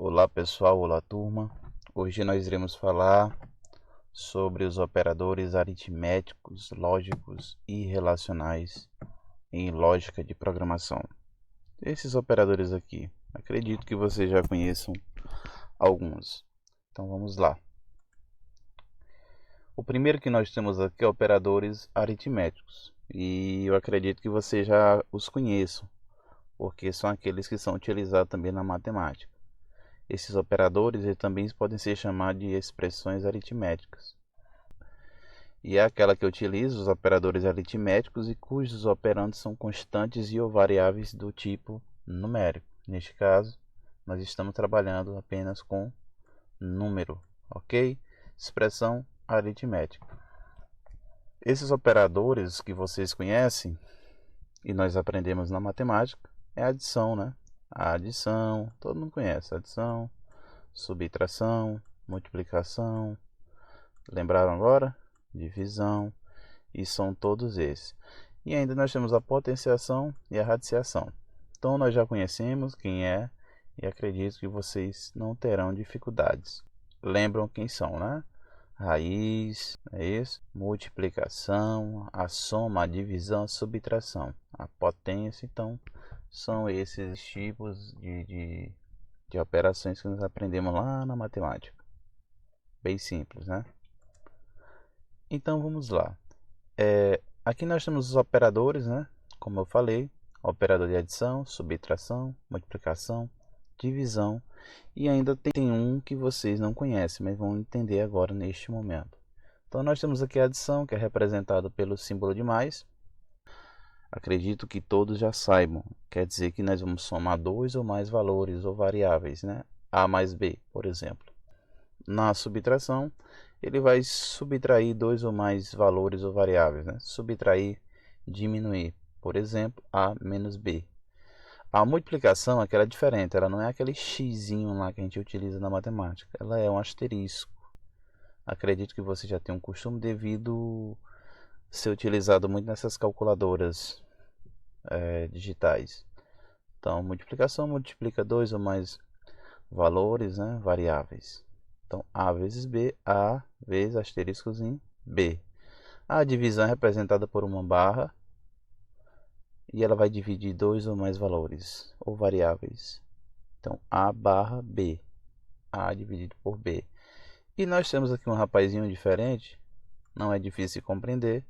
Olá pessoal, olá turma. Hoje nós iremos falar sobre os operadores aritméticos, lógicos e relacionais em lógica de programação. Esses operadores aqui, acredito que vocês já conheçam alguns. Então vamos lá. O primeiro que nós temos aqui é operadores aritméticos. E eu acredito que vocês já os conheçam, porque são aqueles que são utilizados também na matemática. Esses operadores também podem ser chamados de expressões aritméticas. E é aquela que utiliza os operadores aritméticos e cujos operandos são constantes e ou variáveis do tipo numérico. Neste caso, nós estamos trabalhando apenas com número, ok? Expressão aritmética. Esses operadores que vocês conhecem e nós aprendemos na matemática é a adição, né? A adição, todo mundo conhece, adição, subtração, multiplicação, lembraram agora? Divisão, e são todos esses. E ainda nós temos a potenciação e a radiciação. Então nós já conhecemos quem é e acredito que vocês não terão dificuldades. Lembram quem são, né? Raiz, é isso? Multiplicação, a soma, a divisão, a subtração, a potência. Então são esses tipos de operações que nós aprendemos lá na matemática. Bem simples, né? Então vamos lá. Aqui nós temos os operadores, né? Como eu falei, operador de adição, subtração, multiplicação, divisão. E ainda tem um que vocês não conhecem, mas vão entender agora neste momento. Então nós temos aqui a adição, que é representada pelo símbolo de mais. Acredito que todos já saibam. Quer dizer que nós vamos somar dois ou mais valores ou variáveis, né? A mais B, por exemplo. Na subtração, ele vai subtrair dois ou mais valores ou variáveis, né? Subtrair, diminuir. Por exemplo, A menos B. A multiplicação aquela é diferente, ela não é aquele xzinho lá que a gente utiliza na matemática. Ela é um asterisco. Acredito que você já tem um costume devido ser utilizado muito nessas calculadoras digitais. Então, multiplicação multiplica dois ou mais valores, né, variáveis. Então, A vezes B, A vezes asteriscozinho B. A divisão é representada por uma barra e ela vai dividir dois ou mais valores ou variáveis. Então, A barra B. A dividido por B. E nós temos aqui um rapazinho diferente, não é difícil de compreender,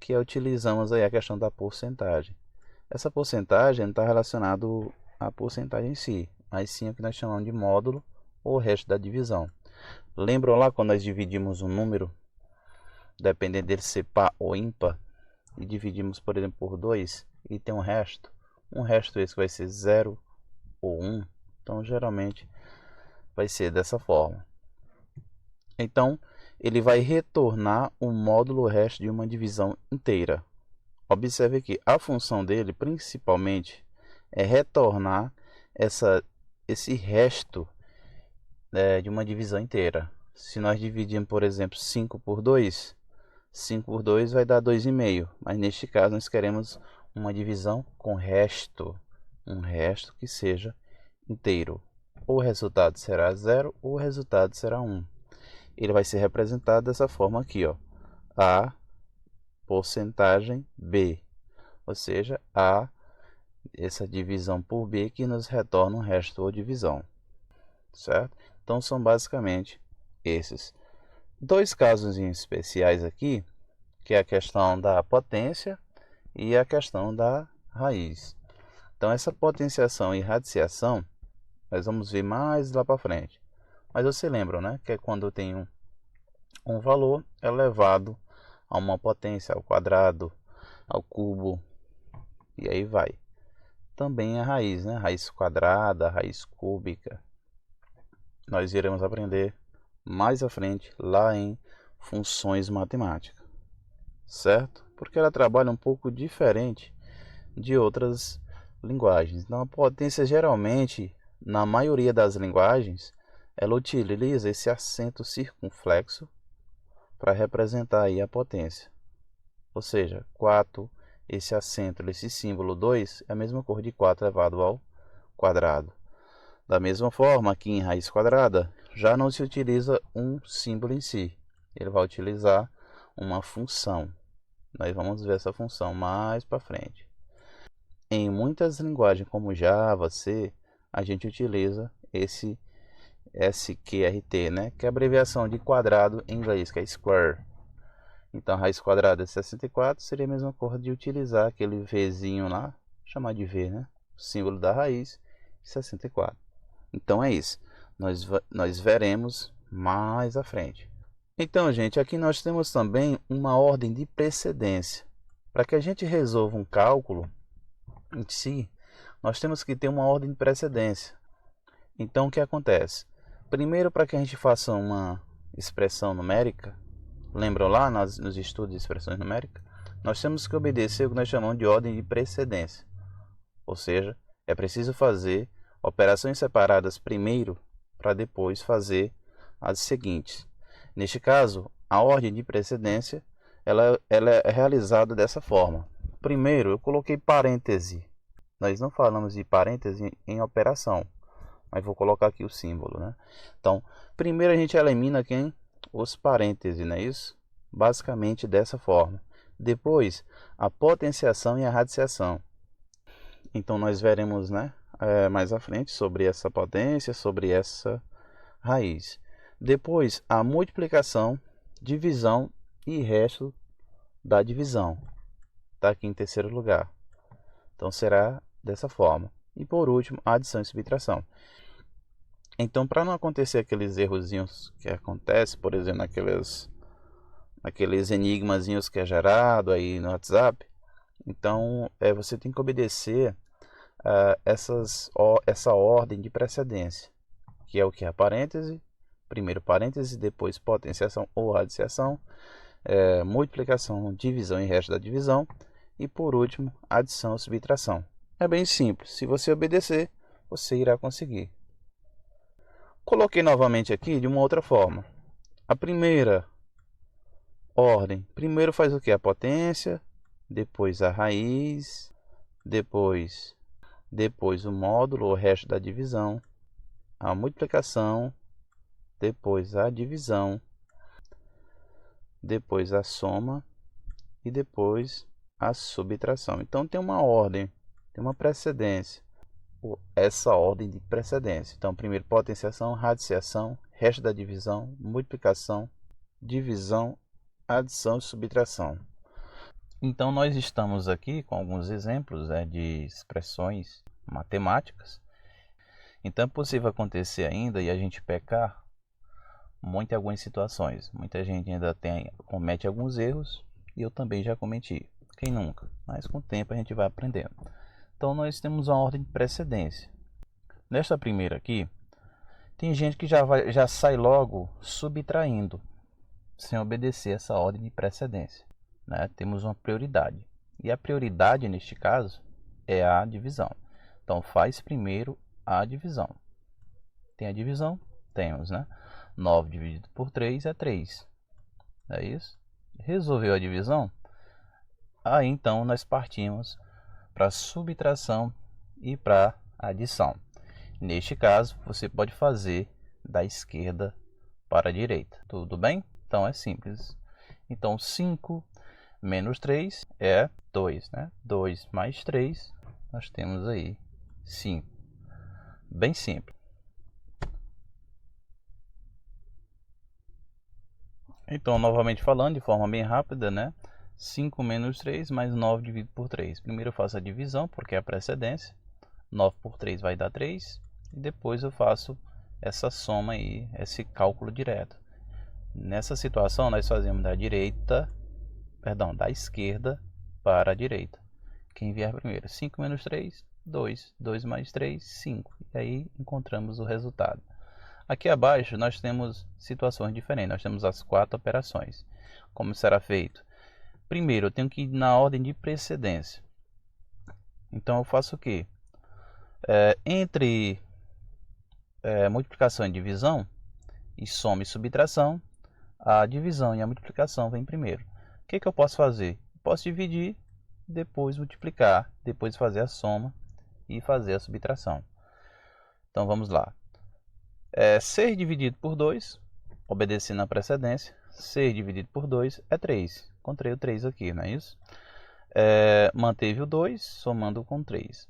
que utilizamos aí a questão da porcentagem. Essa porcentagem não está relacionada à porcentagem em si, mas sim o que nós chamamos de módulo ou o resto da divisão. Lembram lá quando nós dividimos um número, dependendo dele ser par ou ímpar, e dividimos, por exemplo, por 2 e tem um resto esse vai ser 0 ou 1, então geralmente vai ser dessa forma. Então ele vai retornar o módulo resto de uma divisão inteira. Observe que a função dele principalmente é retornar esse resto de uma divisão inteira. Se nós dividirmos, por exemplo, 5 por 2, 5 por 2 vai dar 2,5. Mas neste caso nós queremos uma divisão com resto. Um resto que seja inteiro. Ou o resultado será 0 ou o resultado será 1. Ele vai ser representado dessa forma aqui, ó. A porcentagem B. Ou seja, A essa divisão por B que nos retorna um resto ou divisão. Certo? Então são basicamente esses. Dois casos especiais aqui, que é a questão da potência e a questão da raiz. Então essa potenciação e radiciação, nós vamos ver mais lá para frente. Mas você lembra, né? Que é quando tem um valor elevado a uma potência, ao quadrado, ao cubo, e aí vai. Também a raiz, né? Raiz quadrada, raiz cúbica. Nós iremos aprender mais à frente lá em funções matemáticas, certo? Porque ela trabalha um pouco diferente de outras linguagens. Então a potência geralmente, na maioria das linguagens, ela utiliza esse acento circunflexo para representar aí a potência. Ou seja, 4, esse acento, esse símbolo 2 é a mesma cor de 4 elevado ao quadrado. Da mesma forma, aqui em raiz quadrada, já não se utiliza um símbolo em si. Ele vai utilizar uma função. Nós vamos ver essa função mais para frente. Em muitas linguagens como Java, C, a gente utiliza esse SQRT, né? Que é a abreviação de quadrado em inglês, que é square. Então, a raiz quadrada de 64 seria a mesma coisa de utilizar aquele Vzinho lá, chamar de V, né? O símbolo da raiz, 64. Então, é isso. Nós veremos mais à frente. Então, gente, aqui nós temos também uma ordem de precedência. Para que a gente resolva um cálculo em si, nós temos que ter uma ordem de precedência. Então, o que acontece? Primeiro, para que a gente faça uma expressão numérica, lembram lá nos estudos de expressões numéricas? Nós temos que obedecer o que nós chamamos de ordem de precedência. Ou seja, é preciso fazer operações separadas primeiro, para depois fazer as seguintes. Neste caso, a ordem de precedência ela é realizada dessa forma. Primeiro, eu coloquei parêntese. Nós não falamos de parêntese em operação, mas vou colocar aqui o símbolo, né? Então, primeiro a gente elimina quem? Os parênteses, não é isso? Basicamente dessa forma. Depois, a potenciação e a radiciação. Então, nós veremos, né, mais à frente sobre essa potência, sobre essa raiz. Depois, a multiplicação, divisão e resto da divisão. Está aqui em terceiro lugar. Então, será dessa forma. E por último, a adição e subtração. Então, para não acontecer aqueles errozinhos que acontecem, por exemplo, aqueles enigmazinhos que é gerado aí no WhatsApp, então você tem que obedecer essa ordem de precedência, que é o que? A parêntese, primeiro parêntese, depois potenciação ou radiciação, multiplicação, divisão e resto da divisão, e por último, adição ou subtração. É bem simples, se você obedecer, você irá conseguir. Coloquei novamente aqui de uma outra forma. A primeira ordem, primeiro faz o que? A potência, depois a raiz, depois o módulo, o resto da divisão, a multiplicação, depois a divisão, depois a soma e depois a subtração. Então tem uma ordem, tem uma precedência, essa ordem de precedência. Então primeiro potenciação, radiciação, resto da divisão, multiplicação, divisão, adição e subtração. Então nós estamos aqui com alguns exemplos de expressões matemáticas. Então é possível acontecer ainda e a gente pecar muito em algumas situações. Muita gente ainda comete alguns erros e eu também já cometi. Quem nunca? Mas com o tempo a gente vai aprendendo. Então nós temos uma ordem de precedência. Nesta primeira aqui, tem gente que já sai logo subtraindo, sem obedecer essa ordem de precedência. Né? Temos uma prioridade. E a prioridade neste caso é a divisão. Então faz primeiro a divisão. Tem a divisão? Temos, né? 9 dividido por 3 é 3. É isso? Resolveu a divisão? Aí então nós partimos para a subtração e para a adição. Neste caso, você pode fazer da esquerda para a direita. Tudo bem? Então é simples. Então 5 menos 3 é 2, né? 2 mais 3, nós temos aí 5. Bem simples. Então, novamente falando, de forma bem rápida, né? 5 menos 3 mais 9 dividido por 3. Primeiro eu faço a divisão, porque é a precedência. 9 por 3 vai dar 3. E depois eu faço essa soma aí, esse cálculo direto. Nessa situação, nós fazemos da esquerda para a direita. Quem vier primeiro? 5 menos 3, 2. 2 mais 3, 5. E aí encontramos o resultado. Aqui abaixo nós temos situações diferentes. Nós temos as 4 operações. Como será feito? Primeiro, eu tenho que ir na ordem de precedência. Então eu faço o quê? Entre multiplicação e divisão, e soma e subtração, a divisão e a multiplicação vem primeiro. O que eu posso fazer? Posso dividir, depois multiplicar, depois fazer a soma e fazer a subtração. Então vamos lá. 6 dividido por 2, obedecendo a precedência, 6 dividido por 2 é 3. Encontrei o 3 aqui, não é isso? Manteve o 2, somando com 3.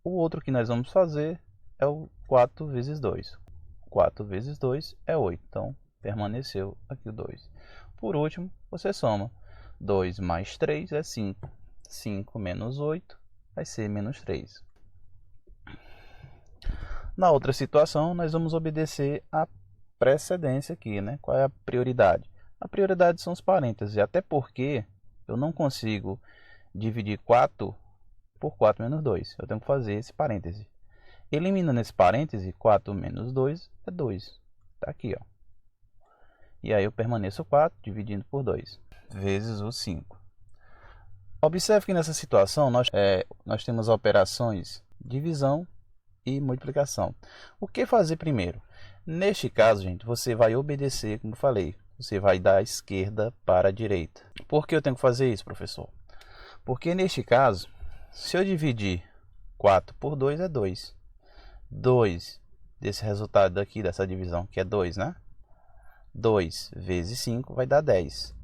O outro que nós vamos fazer é o 4 vezes 2. 4 vezes 2 é 8, então permaneceu aqui o 2. Por último, você soma. 2 mais 3 é 5. 5 menos 8 vai ser menos 3. Na outra situação, nós vamos obedecer a precedência aqui, né? Qual é a prioridade? A prioridade são os parênteses, até porque eu não consigo dividir 4 por 4 menos 2. Eu tenho que fazer esse parêntese. Eliminando esse parêntese, 4 menos 2 é 2. Está aqui, ó. E aí eu permaneço 4 dividindo por 2, vezes o 5. Observe que nessa situação nós temos operações divisão e multiplicação. O que fazer primeiro? Neste caso, gente, você vai obedecer, como eu falei, você vai da esquerda para a direita. Por que eu tenho que fazer isso, professor? Porque neste caso, se eu dividir 4 por 2 é 2. 2 desse resultado daqui, dessa divisão, que é 2, né? 2 vezes 5 vai dar 10.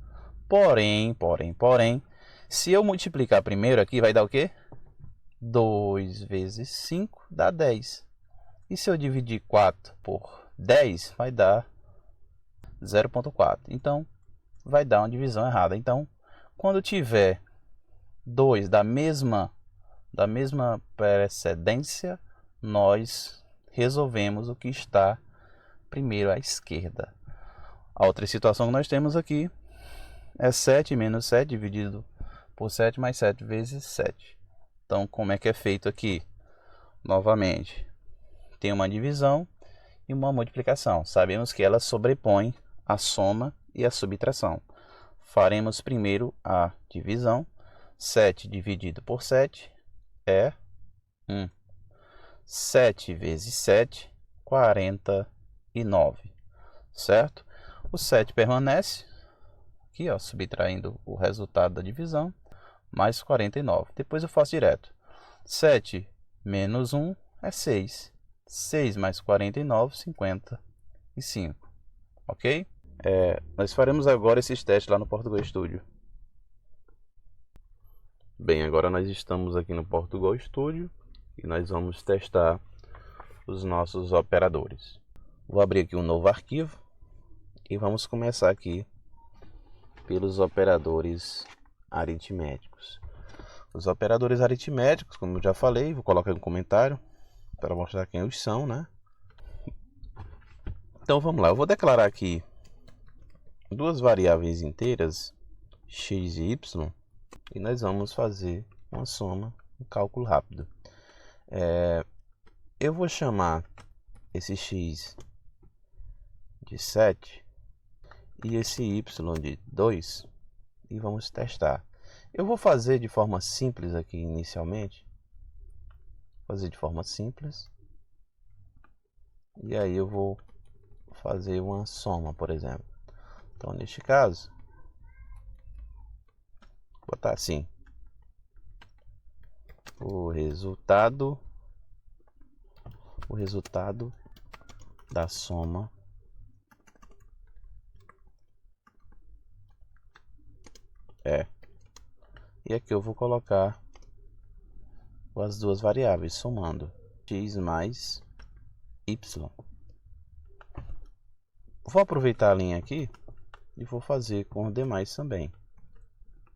Porém, se eu multiplicar primeiro aqui, vai dar o quê? 2 vezes 5 dá 10. E se eu dividir 4 por 10, vai dar 0,4. Então, vai dar uma divisão errada. Então, quando tiver 2 da mesma precedência, nós resolvemos o que está primeiro à esquerda. A outra situação que nós temos aqui é 7 menos 7 dividido por 7 mais 7 vezes 7. Então, como é que é feito aqui? Novamente, tem uma divisão e uma multiplicação. Sabemos que ela sobrepõe a soma e a subtração. Faremos primeiro a divisão. 7 dividido por 7 é 1. 7 vezes 7, 49. Certo? O 7 permanece. Aqui, ó, subtraindo o resultado da divisão, mais 49. Depois eu faço direto. 7 menos 1 é 6. 6 mais 49, 55. Ok? Nós faremos agora esses testes lá no Portugal Studio. Bem, agora nós estamos aqui no Portugal Studio e nós vamos testar os nossos operadores. Vou abrir aqui um novo arquivo e vamos começar aqui pelos operadores aritméticos. Os operadores aritméticos, como eu já falei, vou colocar um comentário para mostrar quem eles são, né? Então vamos lá, eu vou declarar aqui duas variáveis inteiras, x e y, e nós vamos fazer uma soma, um cálculo rápido. Eu vou chamar esse x de 7 e esse y de 2 e vamos testar. Eu vou fazer de forma simples aqui inicialmente. Fazer de forma simples. E aí eu vou fazer uma soma, por exemplo. Então, neste caso, vou botar assim. O resultado da soma é. E aqui eu vou colocar as duas variáveis somando x mais y. Vou aproveitar a linha aqui e vou fazer com os demais também,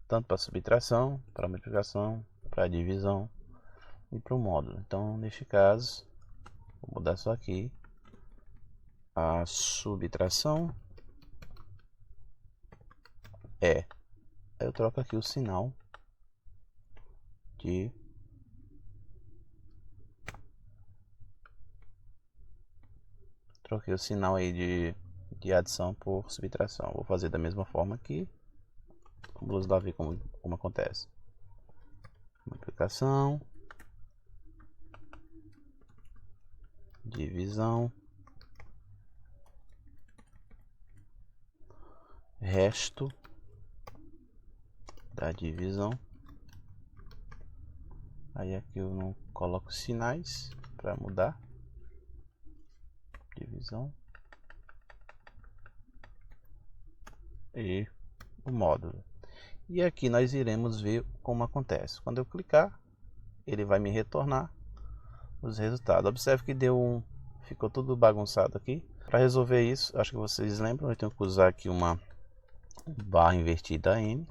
tanto para subtração, para multiplicação, para divisão e para o módulo. Então, neste caso, vou mudar só aqui a subtração é. Aí eu troco aqui o sinal de troquei o sinal aí de adição por subtração. Vou fazer da mesma forma aqui. Vamos lá ver como acontece. Multiplicação, divisão, resto da divisão. Aí aqui eu não coloco sinais para mudar. divisão e o módulo. E aqui nós iremos ver como acontece. Quando eu clicar, ele vai me retornar os resultados. Observe que ficou tudo bagunçado aqui. Para resolver isso, acho que vocês lembram, eu tenho que usar aqui uma barra invertida N.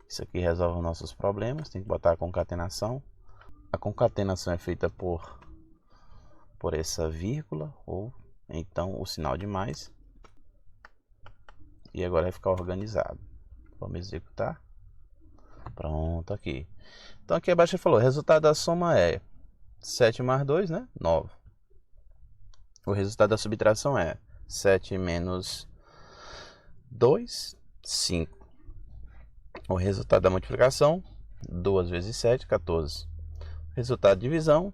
Isso aqui resolve os nossos problemas. Tem que botar a concatenação. A concatenação é feita por essa vírgula ou então o sinal de mais. E agora vai ficar organizado. Vamos executar. Pronto, aqui. Então aqui abaixo ele falou, o resultado da soma é 7 mais 2, né? 9. O resultado da subtração é 7 menos 2, 5. O resultado da multiplicação, 2 vezes 7, 14. O resultado da divisão,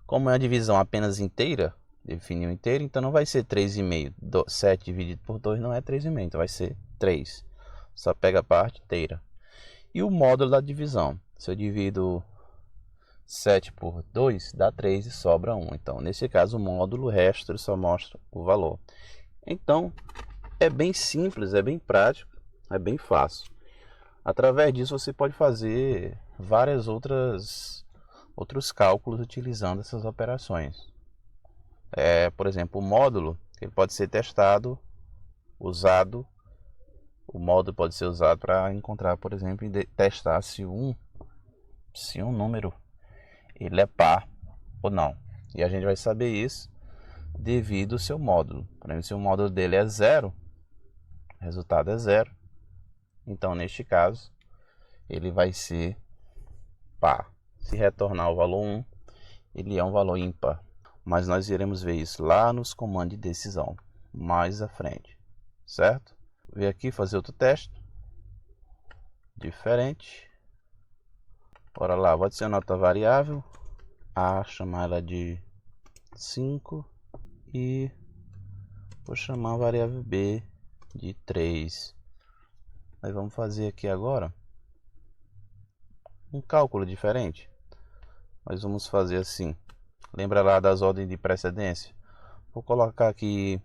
como é a divisão apenas inteira, definiu inteira, então não vai ser 3,5. 7 dividido por 2 não é 3,5, então vai ser 3. Só pega a parte inteira. E o módulo da divisão, se eu divido 7 por 2, dá 3 e sobra 1. Então, nesse caso, o módulo resto só mostra o valor. Então, é bem simples, é bem prático, é bem fácil. Através disso, você pode fazer vários outros cálculos utilizando essas operações. Por exemplo, o módulo ele pode ser testado, usado. O módulo pode ser usado para encontrar, por exemplo, e testar se um número ele é par ou não. E a gente vai saber isso devido ao seu módulo. Por exemplo, se o módulo dele é 0, o resultado é 0. Então, neste caso, ele vai ser par. Se retornar o valor 1, ele é um valor ímpar. Mas nós iremos ver isso lá nos comandos de decisão, mais à frente. Certo? Vou aqui fazer outro teste. Diferente. Bora lá, vou adicionar outra variável. A, chamar ela de 5. E vou chamar a variável B de 3. Nós vamos fazer aqui agora um cálculo diferente. Nós vamos fazer assim. Lembra lá das ordens de precedência? Vou colocar aqui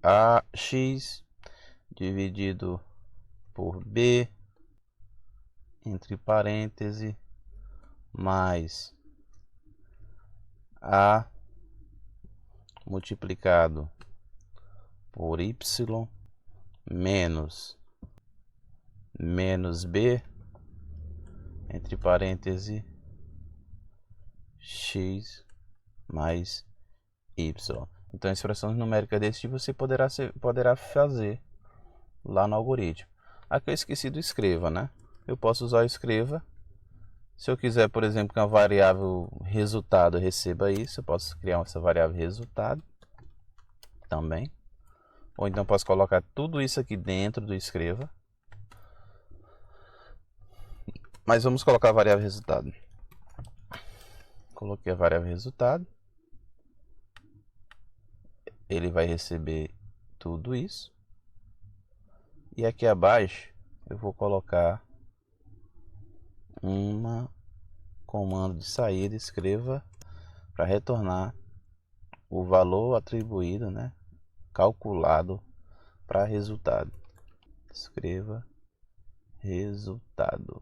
AX dividido por B, entre parênteses, mais A multiplicado por Y menos B, entre parênteses, X mais Y. Então, expressões numéricas desse tipo você poderá fazer lá no algoritmo. Aqui eu esqueci do escreva, né? Eu posso usar o escreva. Se eu quiser, por exemplo, que uma variável resultado receba isso, eu posso criar essa variável resultado também. Ou então posso colocar tudo isso aqui dentro do escreva. Mas vamos colocar a variável resultado. Coloquei a variável resultado. Ele vai receber tudo isso. E aqui abaixo eu vou colocar comando de saída, escreva, para retornar o valor atribuído, né, calculado para resultado. Escreva resultado.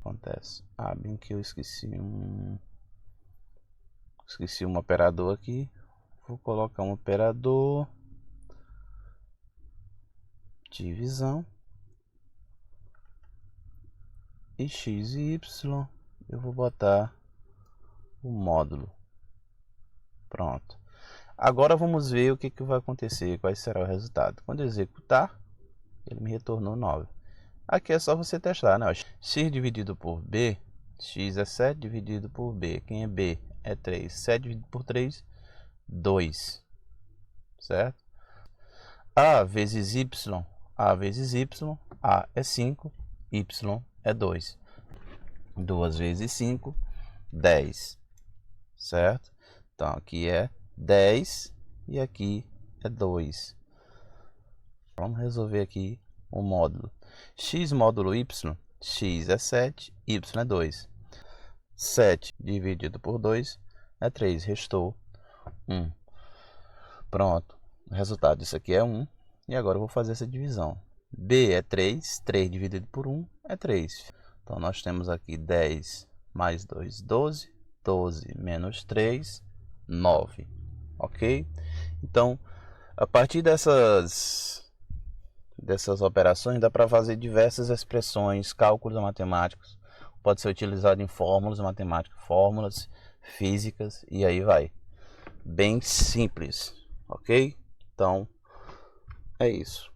Acontece. Bem que eu esqueci um operador aqui. Vou colocar um operador divisão e x e y. Eu vou botar o módulo. Pronto. Agora vamos ver o que vai acontecer, qual será o resultado. Quando eu executar, ele me retornou 9. Aqui é só você testar, né? X dividido por B, x é 7 dividido por B. Quem é B? É 3. 7 dividido por 3, 2. Certo? A vezes Y, A vezes Y, A é 5, Y é 2. 2 vezes 5, 10. Certo? Então aqui é 10 e aqui é 2. Vamos resolver aqui o módulo. X módulo Y, x é 7, y é 2. 7 dividido por 2 é 3, restou 1. Pronto, o resultado disso aqui é 1. E agora eu vou fazer essa divisão. B é 3, 3 dividido por 1 é 3. Então nós temos aqui 10 mais 2, 12. 12 menos 3, 9. Ok? Então, a partir dessas operações, dá para fazer diversas expressões, cálculos matemáticos. Pode ser utilizado em fórmulas matemáticas, fórmulas físicas e aí vai. Bem simples, ok? Então, é isso.